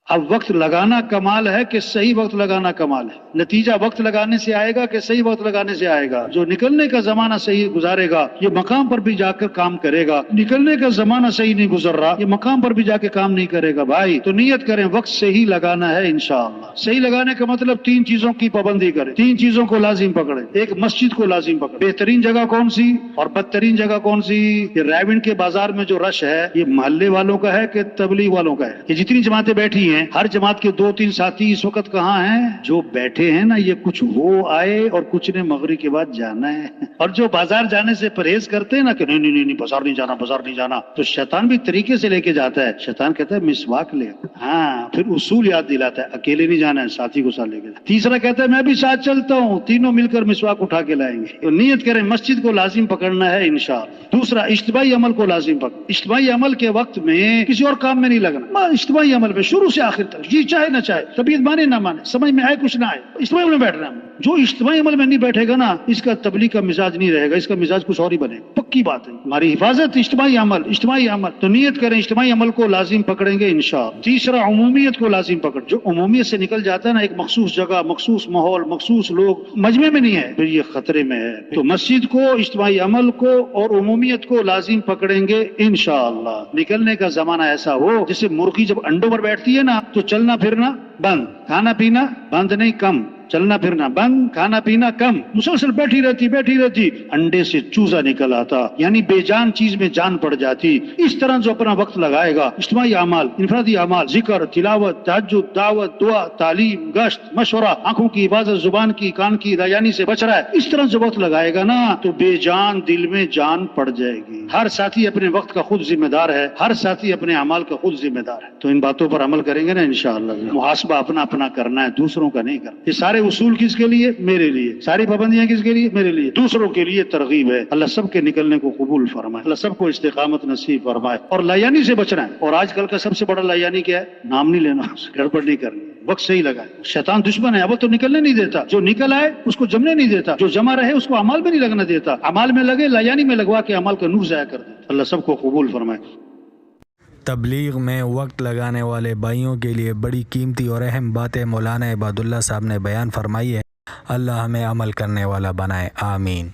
اب وقت لگانا کمال ہے کہ صحیح وقت لگانا کمال ہے؟ نتیجہ وقت لگانے سے آئے گا کہ صحیح وقت لگانے سے آئے گا؟ جو نکلنے کا زمانہ صحیح گزارے گا یہ مقام پر بھی جا کر کام کرے گا، نکلنے کا زمانہ صحیح نہیں گزر رہا یہ مقام پر بھی جا کے کام نہیں کرے گا۔ بھائی تو نیت کریں وقت صحیح لگانا ہے انشاءاللہ۔ صحیح لگانے کا مطلب 3 چیزوں کی پابندی کریں، 3 چیزوں کو لازم پکڑیں۔ ایک مسجد کو لازم پکڑیں۔ بہترین جگہ کون سی اور بدترین جگہ کون سی؟ یہ رائے کے بازار میں جو رش ہے یہ محلے والوں کا ہے کہ تبلیغ والوں کا ہے؟ یہ جتنی جماعتیں بیٹھی ہیں ہر جماعت کے 2-3 ساتھی اس وقت کہاں ہیں؟ جو بیٹھے ہیں نا یہ کچھ وہ آئے اور کچھ نے مغرب کے بعد جانا ہے، اور جو بازار جانے سے پرہیز کرتے ہیں نا کہ نہیں نہیں نہیں بازار نہیں جانا بازار نہیں جانا، تو شیطان بھی طریقے سے لے کے جاتا ہے۔ شیطان کہتا ہے مسواک لے، ہاں پھر اصول یاد دلاتا ہے اکیلے نہیں جانا ہے ساتھی کو ساتھ لے کے۔ تیسرا کہتا ہے میں بھی ساتھ چلتا ہوں، تینوں مل کر مسواک اٹھا کے لائیں گے۔ تو نیت کریں مسجد کو لازم پکڑنا ہے انشاءاللہ۔ دوسرا اجتماعی عمل کو لازم پکڑ۔ اجتماعی عمل کے وقت میں کسی اور کام میں نہیں لگنا، اجتماعی عمل میں شروع سے آخر تک، یہ چاہے نہ چاہے، طبیعت مانے نہ مانے، سمجھ میں آئے کچھ نہ آئے، اجتماعی عمل میں بیٹھنا ہے۔ جو اجتماعی عمل میں نہیں بیٹھے گا نا اس کا تبلیغ کا مزاج نہیں رہے گا، اس کا مزاج کچھ اور ہی بنے گا، پکی بات ہے۔ ہماری حفاظت اجتماعی عمل، اجتماعی عمل، تو نیت کریں اجتماعی عمل کو لازم پکڑیں گے انشاءاللہ۔ تیسرا عمومیت کو لازم پکڑ، جو عمومیت سے نکل جاتا ہے نا، ایک مخصوص جگہ، مخصوص ماحول، مخصوص لوگ مجمع میں نہیں ہے، پھر یہ خطرے میں ہے۔ تو مسجد کو، اجتماعی عمل کو اور عمومیت کو لازم پکڑیں گے انشاءاللہ۔ نکلنے کا زمانہ ایسا ہو جیسے مرغی جب انڈوں پر بیٹھتی ہے نا تو چلنا پھرنا بند، کھانا پینا بند نہیں، کم چلنا پھرنا بند، کھانا پینا کم، مسلسل بیٹھی رہتی، انڈے سے چوزا نکل آتا، یعنی بے جان چیز میں جان پڑ جاتی۔ اس طرح جو اپنا وقت لگائے گا، اجتماعی اعمال، انفرادی اعمال، ذکر، تلاوت، تہجد، دعوت، دعا، تعلیم، گشت، مشورہ، آنکھوں کی حفاظت، زبان کی، کان کی ریانی سے بچ رہا ہے، اس طرح جو وقت لگائے گا نا تو بے جان دل میں جان پڑ جائے گی۔ ہر ساتھی اپنے وقت کا خود ذمہ دار ہے، ہر ساتھی اپنے اعمال کا خود ذمہ دار ہے۔ تو ان باتوں پر عمل کریں گے نا انشاءاللہ۔ محاسبہ اپنا اپنا کرنا ہے، دوسروں کا نہیں کرنا۔ یہ سارے اصول کس کے لیے؟ میرے لیے۔ ساری پابندیاں کس کے لیے؟ میرے لیے۔ دوسروں کے لیے ترغیب ہے۔ اللہ سب کے نکلنے کو قبول فرمائے، اللہ سب کو استقامت نصیب فرمائے، اور لایانی سے بچنا ہے۔ اور آج کل کا سب سے بڑا لایانی کیا ہے؟ نام نہیں لینا، گڑبڑ نہیں کرنی، وقت صحیح لگائے۔ شیطان دشمن ہے، اب تو نکلنے نہیں دیتا، جو نکل آئے اس کو جمنے نہیں دیتا، جو جمع رہے اس کو اعمال میں نہیں لگنا دیتا، اعمال میں لگے لایانی میں لگوا کے اعمال کا نور ضائع کر دیتا۔ اللہ سب کو قبول فرمائے۔ تبلیغ میں وقت لگانے والے بھائیوں کے لیے بڑی قیمتی اور اہم باتیں مولانا عباد اللہ صاحب نے بیان فرمائی ہے۔ اللہ ہمیں عمل کرنے والا بنائے، آمین۔